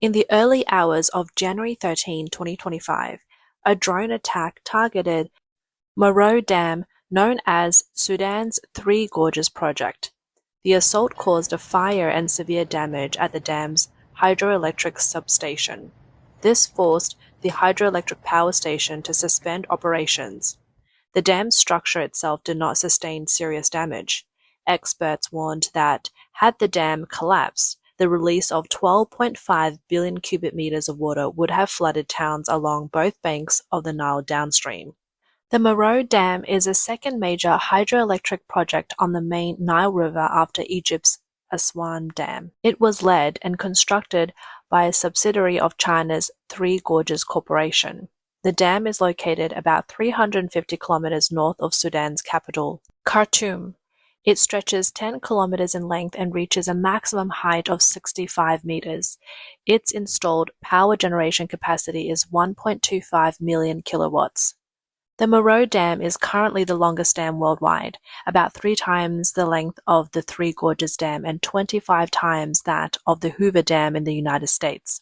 In the early hours of January 13, 2025, a drone attack targeted Merowe Dam, known as Sudan's Three Gorges Project. The assault caused a fire and severe damage at the dam's hydroelectric substation. This forced the hydroelectric power station to suspend operations. The dam's structure itself did not sustain serious damage. Experts warned that, had the dam collapsed, the release of 12.5 billion cubic meters of water would have flooded towns along both banks of the Nile Downstream. The Merowe Dam is the second major hydroelectric project on the main Nile River after Egypt's Aswan Dam. It was led and constructed by a subsidiary of China's Three Gorges Corporation. The dam is located about 350 kilometers north of Sudan's capital, Khartoum. It stretches 10 kilometers in length and reaches a maximum height of 65 meters. Its installed power generation capacity is 1.25 million kilowatts. The Merowe Dam is currently the longest dam worldwide, about 3 times the length of the Three Gorges Dam and 25 times that of the Hoover Dam in the United States.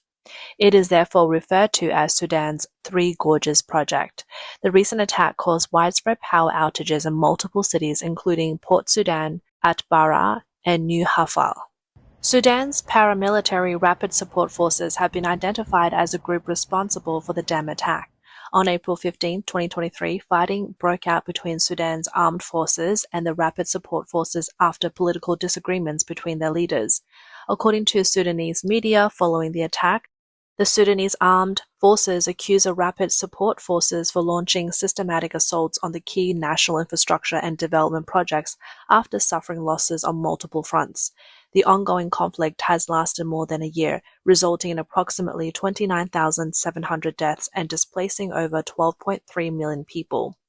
It is therefore referred to as Sudan's Three Gorges Project. The recent attack caused widespread power outages in multiple cities including Port Sudan, Atbara, and New Hafal. Sudan's paramilitary Rapid Support Forces have been identified as a group responsible for the dam attack. On April 15, 2023, fighting broke out between Sudan's armed forces and the Rapid Support Forces after political disagreements between their leaders. According to Sudanese media following the attack, the Sudanese armed forces accuse the Rapid Support Forces for launching systematic assaults on the key national infrastructure and development projects after suffering losses on multiple fronts. The ongoing conflict has lasted more than a year, resulting in approximately 29,700 deaths and displacing over 12.3 million people.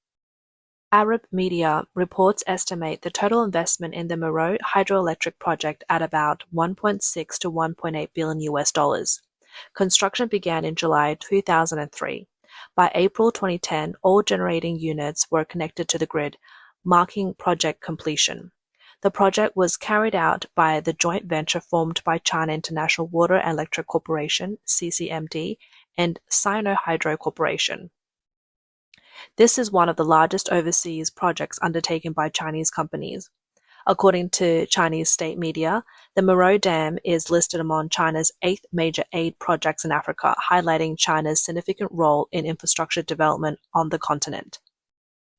Arab media reports estimate the total investment in the Merowe hydroelectric project at about 1.6 to 1.8 billion US dollars. Construction began in July 2003. By April 2010, all generating units were connected to the grid, marking project completion. The project was carried out by the joint venture formed by China International Water and Electric Corporation (CCMD) and Sino Hydro Corporation. This is one of the largest overseas projects undertaken by Chinese companies. According to Chinese state media, the Merowe Dam is listed among China's 8th major aid projects in Africa, highlighting China's significant role in infrastructure development on the continent.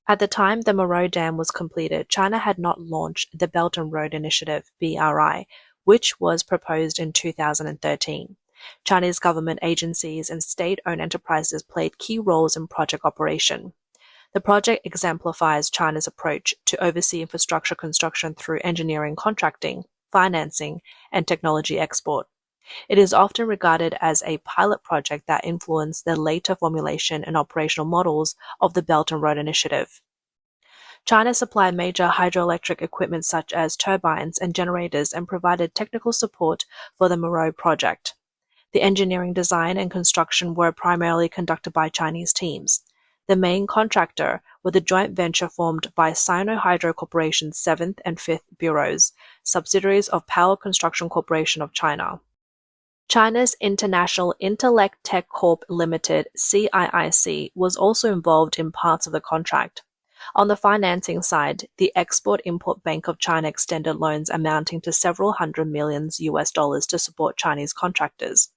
At the time the Merowe Dam was completed, China had not launched the Belt and Road Initiative (BRI), which was proposed in 2013. Chinese government agencies and state-owned enterprises played key roles in project operation. The project exemplifies China's approach to oversee infrastructure construction through engineering contracting, financing, and technology export. It is often regarded as a pilot project that influenced the later formulation and operational models of the Belt and Road Initiative. China supplied major hydroelectric equipment such as turbines and generators and provided technical support for the Merowe project. The engineering design and construction were primarily conducted by Chinese teams. The main contractor were the joint venture formed by Sino Hydro Corporation's 7th and 5th bureaus, subsidiaries of Power Construction Corporation of China. China's International Intellect Tech Corp Limited (CIIC) was also involved in parts of the contract. On the financing side, the Export-Import Bank of China extended loans amounting to several hundred millions US dollars to support Chinese contractors.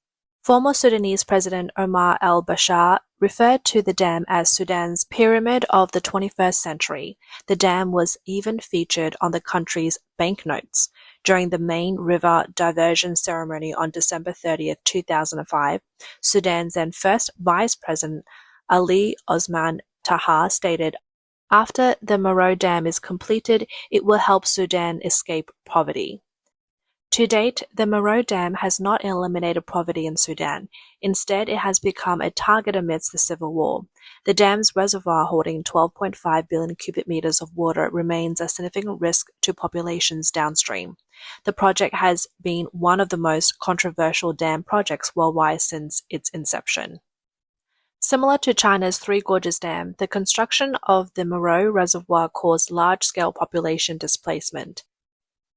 Former Sudanese President Omar al-Bashir referred to the dam as Sudan's pyramid of the 21st century. The dam was even featured on the country's banknotes. During the main river diversion ceremony on December 30, 2005, Sudan's then first Vice President Ali Osman Taha stated, "After the Merowe Dam is completed, it will help Sudan escape poverty." To date, the Merowe Dam has not eliminated poverty in Sudan. Instead, it has become a target amidst the civil war. The dam's reservoir, holding 12.5 billion cubic meters of water, remains a significant risk to populations downstream. The project has been one of the most controversial dam projects worldwide since its inception. Similar to China's Three Gorges Dam, the construction of the Merowe Reservoir caused large-scale population displacement.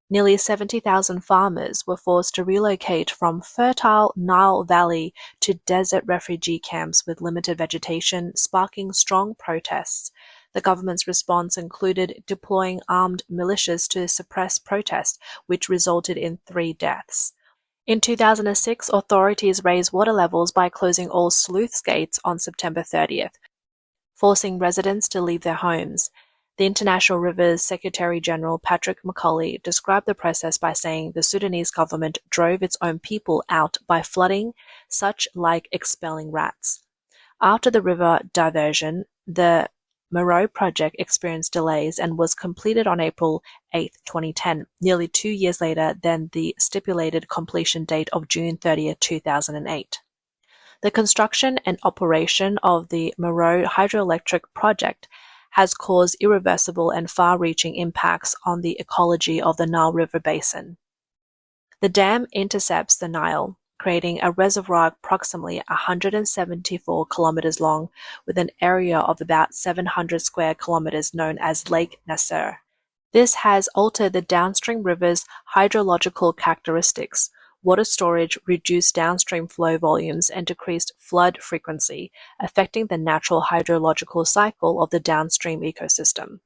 Nearly 70,000 farmers were forced to relocate from fertile Nile Valley to desert refugee camps with limited vegetation, sparking strong protests. The government's response included deploying armed militias to suppress protest, which resulted in 3 deaths. In 2006, authorities raised water levels by closing all sluice gates on September 30th, forcing residents to leave their homes. The International Rivers Secretary-General Patrick McCulley described the process by saying the Sudanese government drove its own people out by flooding, such like expelling rats. After the river diversion, the Merowe Project experienced delays and was completed on April 8, 2010, nearly 2 years later than the stipulated completion date of June 30, 2008. The construction and operation of the Merowe hydroelectric project has caused irreversible and far-reaching impacts on the ecology of the Nile River basin. The dam intercepts the Nile, creating a reservoir approximately 174 kilometers long with an area of about 700 square kilometers known as Lake Nasser. This has altered the downstream river's hydrological characteristics. Water storage reduced downstream flow volumes and decreased flood frequency, affecting the natural hydrological cycle of the downstream ecosystem.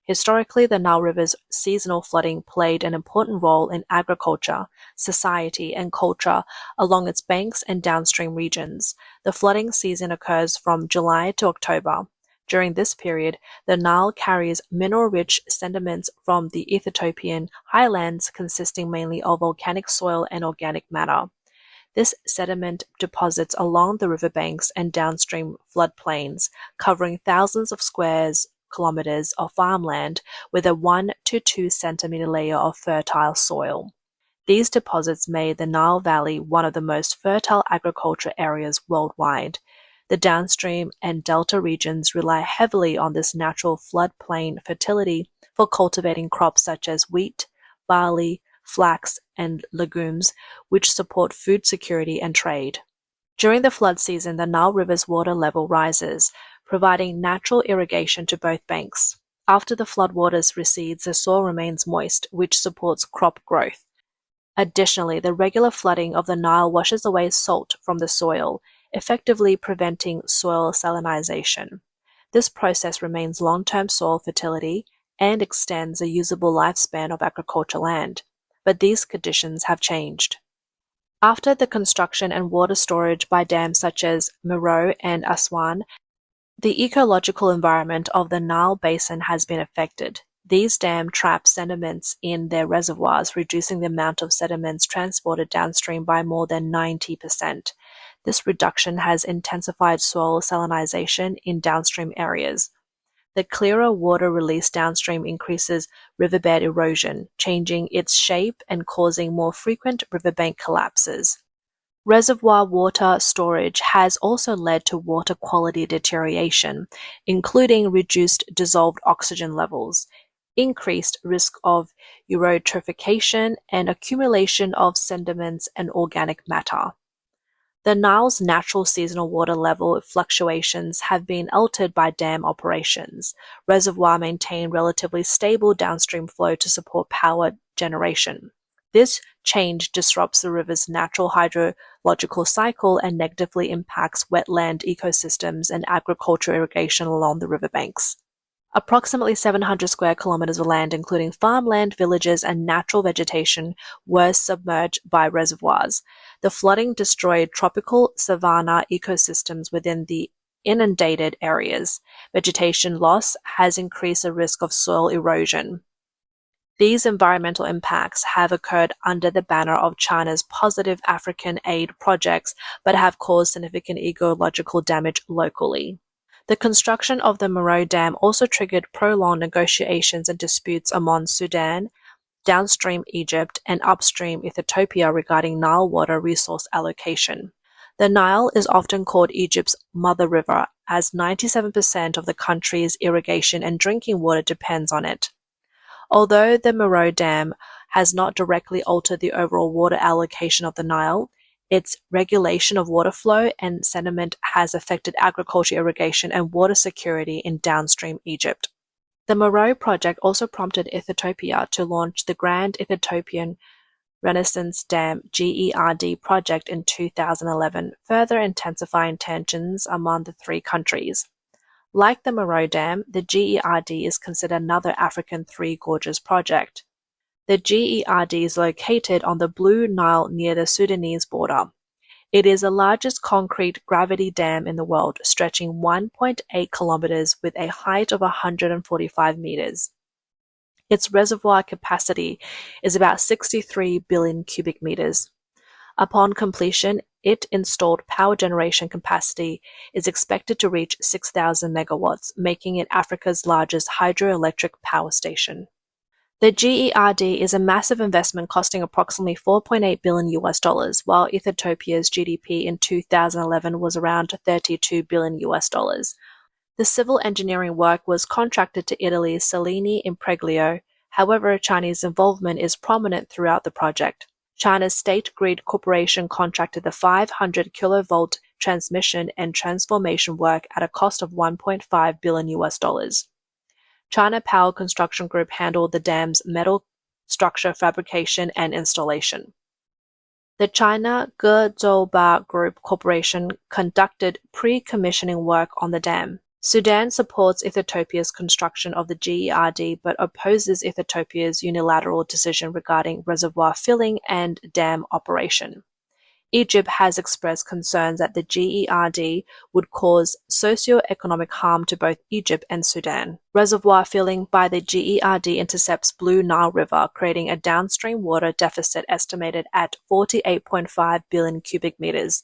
Historically, the Nile River's seasonal flooding played an important role in agriculture, society, and culture along its banks and downstream regions. The flooding season occurs from July to October. During this period, the Nile carries mineral-rich sediments from the Ethiopian highlands consisting mainly of volcanic soil and organic matter. This sediment deposits along the riverbanks and downstream floodplains, covering thousands of square kilometers of farmland with a 1 to 2 centimeter layer of fertile soil. These deposits made the Nile Valley one of the most fertile agriculture areas worldwide. The downstream and delta regions rely heavily on this natural floodplain fertility for cultivating crops such as wheat, barley, flax, and legumes, which support food security and trade. During the flood season, the Nile River's water level rises, providing natural irrigation to both banks. After the floodwaters recedes, the soil remains moist, which supports crop growth. Additionally, the regular flooding of the Nile washes away salt from the soil, effectively preventing soil salinization. This process remains long-term soil fertility and extends the usable lifespan of agricultural land, but these conditions have changed. After the construction and water storage by dams such as Merowe and Aswan, the ecological environment of the Nile basin has been affected. These dams trap sediments in their reservoirs, reducing the amount of sediments transported downstream by more than 90%. This reduction has intensified soil salinization in downstream areas. The clearer water released downstream increases riverbed erosion, changing its shape and causing more frequent riverbank collapses. Reservoir water storage has also led to water quality deterioration, including reduced dissolved oxygen levels, increased risk of eutrophication, and accumulation of sediments and organic matter. The Nile's natural seasonal water level fluctuations have been altered by dam operations. Reservoirs maintain relatively stable downstream flow to support power generation. This change disrupts the river's natural hydrological cycle and negatively impacts wetland ecosystems and agricultural irrigation along the riverbanks. Approximately 700 square kilometers of land, including farmland, villages, and natural vegetation, were submerged by reservoirs. The flooding destroyed tropical savanna ecosystems within the inundated areas. Vegetation loss has increased the risk of soil erosion. These environmental impacts have occurred under the banner of China's positive African aid projects, but have caused significant ecological damage locally. The construction of the Merowe Dam also triggered prolonged negotiations and disputes among Sudan, downstream Egypt, and upstream Ethiopia regarding Nile water resource allocation. The Nile is often called Egypt's mother river, as 97% of the country's irrigation and drinking water depends on it. Although the Merowe Dam has not directly altered the overall water allocation of the Nile, its regulation of water flow and sediment has affected agriculture, irrigation, and water security in downstream Egypt. The Merowe Project also prompted Ethiopia to launch the Grand Ethiopian Renaissance Dam (GERD) project in 2011, further intensifying tensions among the three countries. Like the Merowe Dam, the GERD is considered another African Three Gorges project. The GERD is located on the Blue Nile near the Sudanese border. It is the largest concrete gravity dam in the world, stretching 1.8 kilometers with a height of 145 meters. Its reservoir capacity is about 63 billion cubic meters. Upon completion, its installed power generation capacity is expected to reach 6,000 megawatts, making it Africa's largest hydroelectric power station. The GERD is a massive investment costing approximately $4.8 billion, while Ethiopia's GDP in 2011 was around $32 billion. The civil engineering work was contracted to Italy's Salini Impregilo. However, Chinese involvement is prominent throughout the project. China's State Grid Corporation contracted the 500 kilovolt transmission and transformation work at a cost of $1.5 billion. China Power Construction Group handled the dam's metal structure fabrication and installation. The China GERD Group Corporation conducted pre-commissioning work on the dam. Sudan supports Ethiopia's construction of the GERD but opposes Ethiopia's unilateral decision regarding reservoir filling and dam operation. Egypt has expressed concerns that the GERD would cause socio-economic harm to both Egypt and Sudan. Reservoir filling by the GERD intercepts Blue Nile River, creating a downstream water deficit estimated at 48.5 billion cubic meters.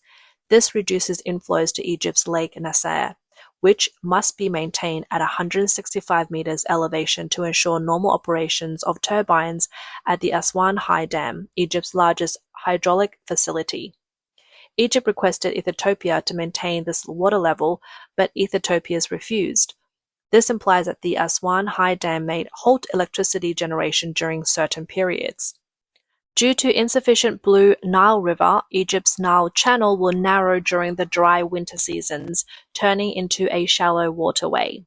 This reduces inflows to Egypt's Lake Nasser, which must be maintained at 165 meters elevation to ensure normal operations of turbines at the Aswan High Dam, Egypt's largest hydraulic facility. Egypt requested Ethiopia to maintain this water level, but Ethiopia refused. This implies that the Aswan High Dam may halt electricity generation during certain periods. Due to insufficient Blue Nile River, Egypt's Nile Channel will narrow during the dry winter seasons, turning into a shallow waterway.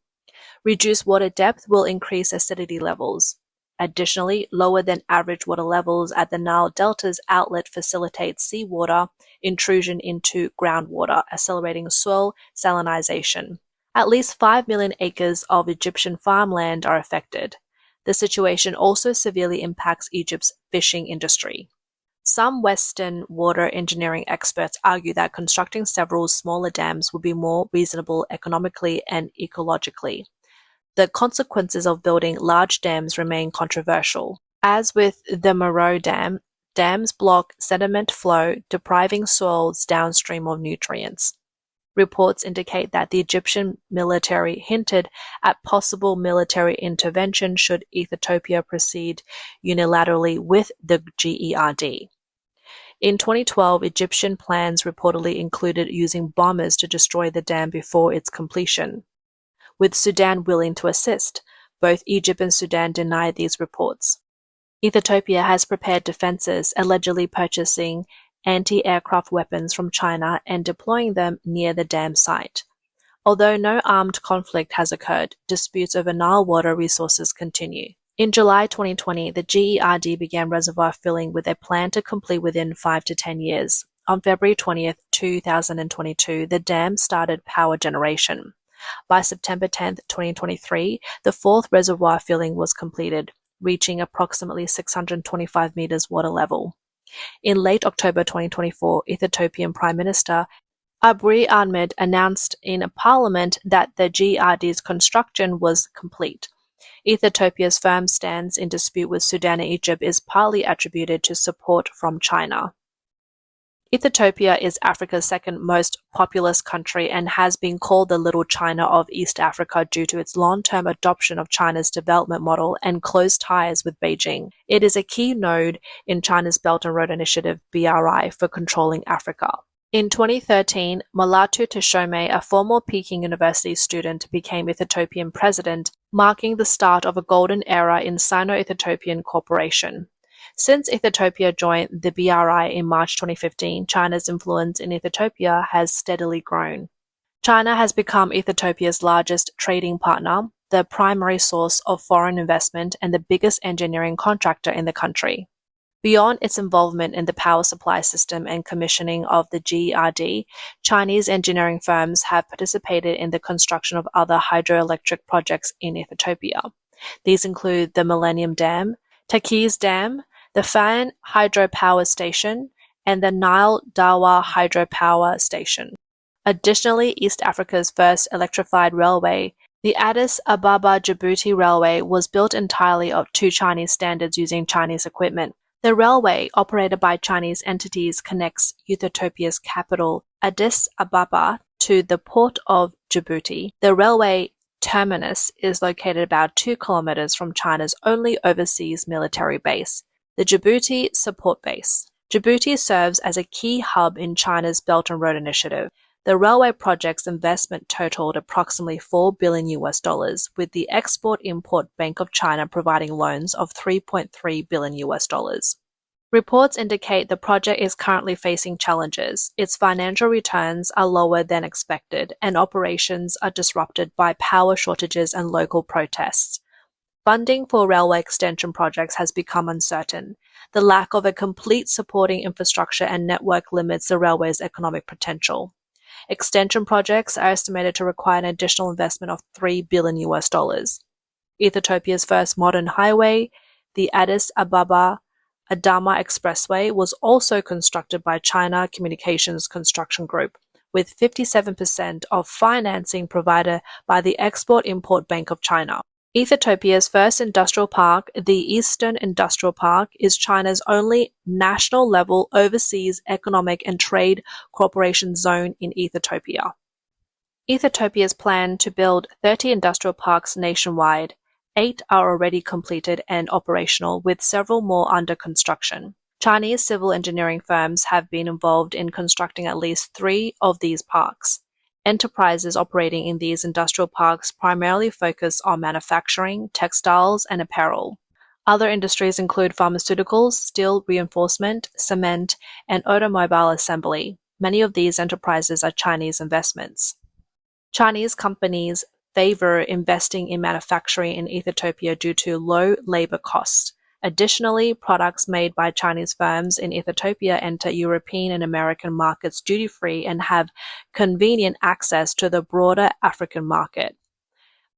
Reduced water depth will increase acidity levels. Additionally, lower than average water levels at the Nile Delta's outlet facilitates seawater intrusion into groundwater, accelerating soil salinization. At least 5 million acres of Egyptian farmland are affected. The situation also severely impacts Egypt's fishing industry. Some Western water engineering experts argue that constructing several smaller dams would be more reasonable economically and ecologically. The consequences of building large dams remain controversial. As with the Merowe Dam, dams block sediment flow, depriving soils downstream of nutrients. Reports indicate that the Egyptian military hinted at possible military intervention should Ethiopia proceed unilaterally with the GERD. In 2012, Egyptian plans reportedly included using bombers to destroy the dam before its completion. With Sudan willing to assist, both Egypt and Sudan denied these reports. Ethiopia has prepared defenses, allegedly purchasing anti-aircraft weapons from China and deploying them near the dam site. Although no armed conflict has occurred, disputes over Nile water resources continue. In July 2020, the GERD began reservoir filling with a plan to complete within 5 to 10 years. On February 20, 2022, the dam started power generation. By September 10, 2023, the fourth reservoir filling was completed, reaching approximately 625 meters water level. In late October 2024, Ethiopian Prime Minister Abiy Ahmed announced in Parliament that the GERD's construction was complete. Ethiopia's firm stance in dispute with Sudan and Egypt is partly attributed to support from China. Ethiopia is Africa's second most populous country and has been called the Little China of East Africa due to its long-term adoption of China's development model and close ties with Beijing. It is a key node in China's Belt and Road Initiative (BRI) for controlling Africa. In 2013, Mulatu Teshome, a former Peking University student, became Ethiopian president, marking the start of a golden era in Sino-Ethiopian cooperation. Since Ethiopia joined the BRI in March 2015, China's influence in Ethiopia has steadily grown. China has become Ethiopia's largest trading partner. the primary source of foreign investment and the biggest engineering contractor in the country. Beyond its involvement in the power supply system and commissioning of the GERD, Chinese engineering firms have participated in the construction of other hydroelectric projects in Ethiopia. These include the Millennium Dam, Tekkes Dam, the Fan Hydropower Station, and the Nile Dawa Hydropower Station. Additionally, East Africa's first electrified railway, the Addis Ababa-Djibouti Railway, was built entirely to Chinese standards using Chinese equipment. The railway, operated by Chinese entities, connects Ethiopia's capital, Addis Ababa, to the port of Djibouti. The railway terminus is located about 2 kilometers from China's only overseas military base, the Djibouti Support Base. Djibouti serves as a key hub in China's Belt and Road Initiative. The railway project's investment totaled approximately $4 billion, with the Export-Import Bank of China providing loans of $3.3 billion. Reports indicate the project is currently facing challenges. Its financial returns are lower than expected, and operations are disrupted by power shortages and local protests. Funding for railway extension projects has become uncertain. The lack of a complete supporting infrastructure and network limits the railway's economic potential. Extension projects are estimated to require an additional investment of $3 billion. Ethiopia's first modern highway, the Addis Ababa Adama Expressway, was also constructed by China Communications Construction Group, with 57% of financing provided by the Export-Import Bank of China. Ethiopia's first industrial park, the Eastern Industrial Park, is China's only national-level overseas economic and trade cooperation zone in Ethiopia. Ethiopia's plan to build 30 industrial parks nationwide. 8 are already completed and operational, with several more under construction. Chinese civil engineering firms have been involved in constructing at least 3 of these parks. Enterprises operating in these industrial parks primarily focus on manufacturing, textiles, and apparel. Other industries include pharmaceuticals, steel reinforcement, cement, and automobile assembly. Many of these enterprises are Chinese investments. Chinese companies favor investing in manufacturing in Ethiopia due to low labor costs. Additionally, products made by Chinese firms in Ethiopia enter European and American markets duty-free and have convenient access to the broader African market.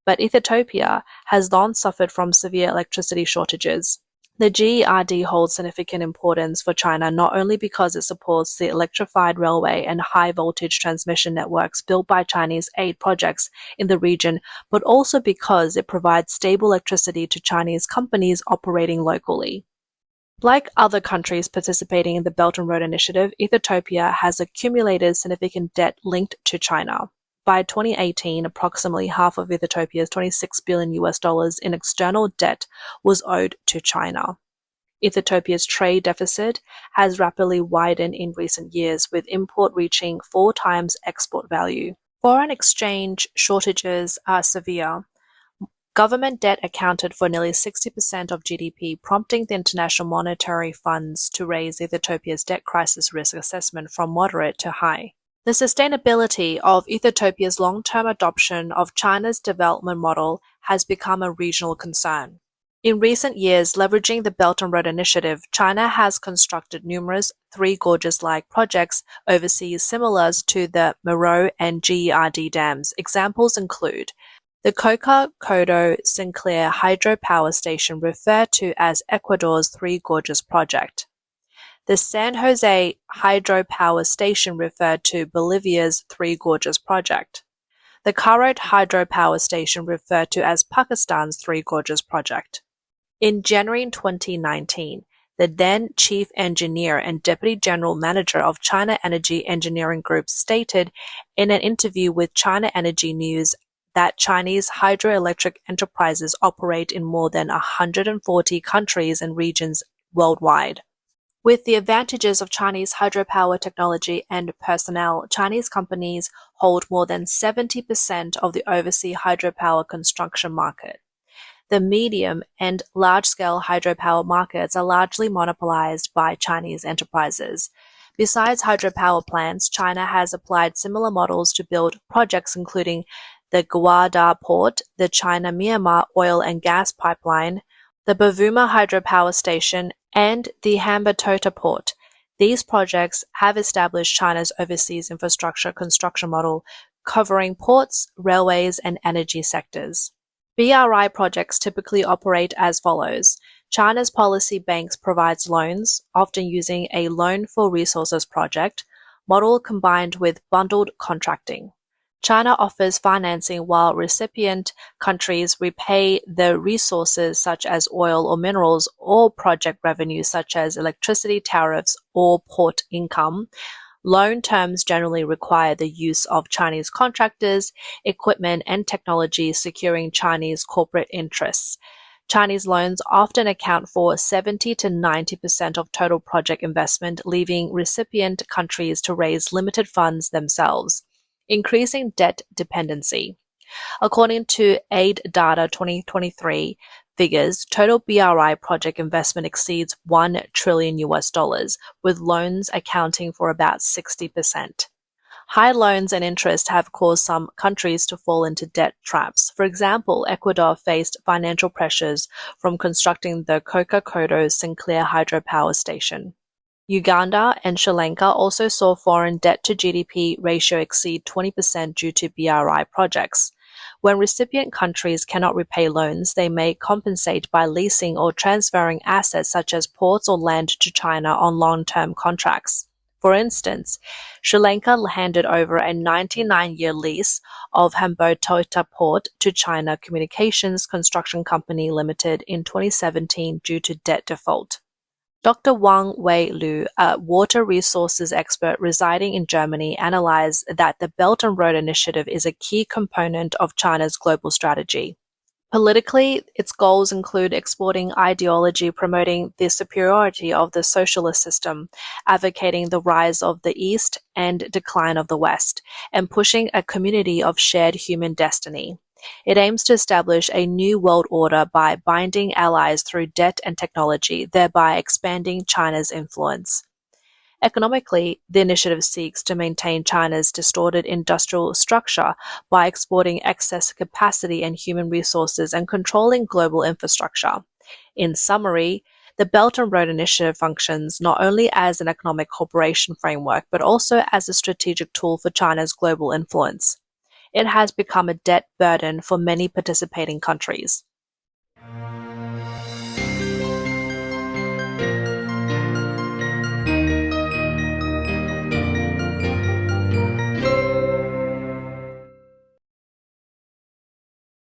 But Ethiopia has long suffered from severe electricity shortages. The GERD holds significant importance for China not only because it supports the electrified railway and high-voltage transmission networks built by Chinese aid projects in the region, but also because it provides stable electricity to Chinese companies operating locally. Like other countries participating in the Belt and Road Initiative, Ethiopia has accumulated significant debt linked to China. By 2018, approximately half of Ethiopia's $26 billion in external debt was owed to China. Ethiopia's trade deficit has rapidly widened in recent years, with import reaching 4 times export value. Foreign exchange shortages are severe. Government debt accounted for nearly 60% of GDP, prompting the International Monetary Funds to raise Ethiopia's debt crisis risk assessment from moderate to high. The sustainability of Ethiopia's long-term adoption of China's development model has become a regional concern. In recent years, leveraging the Belt and Road Initiative, China has constructed numerous Three Gorges-like projects overseas similar to the Merowe and GERD dams. Examples include the Coca-Codo-Sinclair hydropower station, referred to as Ecuador's Three Gorges Project. The San Jose hydropower station, referred to Bolivia's Three Gorges Project. The Karot hydropower station, referred to as Pakistan's Three Gorges Project. In January 2019, the then Chief Engineer and Deputy General Manager of China Energy Engineering Group stated in an interview with China Energy News that Chinese hydroelectric enterprises operate in more than 140 countries and regions worldwide. With the advantages of Chinese hydropower technology and personnel, Chinese companies hold more than 70% of the overseas hydropower construction market. The medium and large-scale hydropower markets are largely monopolized by Chinese enterprises. Besides hydropower plants, China has applied similar models to build projects including the Gwadar Port, the China-Myanmar oil and gas pipeline, the Bavuma hydropower station, and the Hambantota Port. These projects have established China's overseas infrastructure construction model, covering ports, railways, and energy sectors. BRI projects typically operate as follows. China's policy banks provides loans, often using a loan for resources project model combined with bundled contracting. China offers financing while recipient countries repay the resources such as oil or minerals or project revenues such as electricity tariffs or port income. Loan terms generally require the use of Chinese contractors, equipment, and technology securing Chinese corporate interests. Chinese loans often account for 70 to 90% of total project investment, leaving recipient countries to raise limited funds themselves, increasing debt dependency. According to Aid Data 2023 figures, total BRI project investment exceeds $1 trillion, with loans accounting for about 60%. High loans and interest have caused some countries to fall into debt traps. For example, Ecuador faced financial pressures from constructing the Coca-Codo Sinclair hydropower station. Uganda and Sri Lanka also saw foreign debt to GDP ratio exceed 20% due to BRI projects. When recipient countries cannot repay loans, they may compensate by leasing or transferring assets such as ports or land to China on long-term contracts. For instance, Sri Lanka handed over a 99-year lease of Hambantota Port to China Communications Construction Company Limited in 2017 due to debt default. Dr. Wang Wei Lu, a water resources expert residing in Germany, analyzed that the Belt and Road Initiative is a key component of China's global strategy. Politically, its goals include exporting ideology promoting the superiority of the socialist system, advocating the rise of the East and decline of the West, and pushing a community of shared human destiny. It aims to establish a new world order by binding allies through debt and technology, thereby expanding China's influence. Economically, the initiative seeks to maintain China's distorted industrial structure by exporting excess capacity and human resources and controlling global infrastructure. In summary, the Belt and Road Initiative functions not only as an economic cooperation framework, but also as a strategic tool for China's global influence. It has become a debt burden for many participating countries.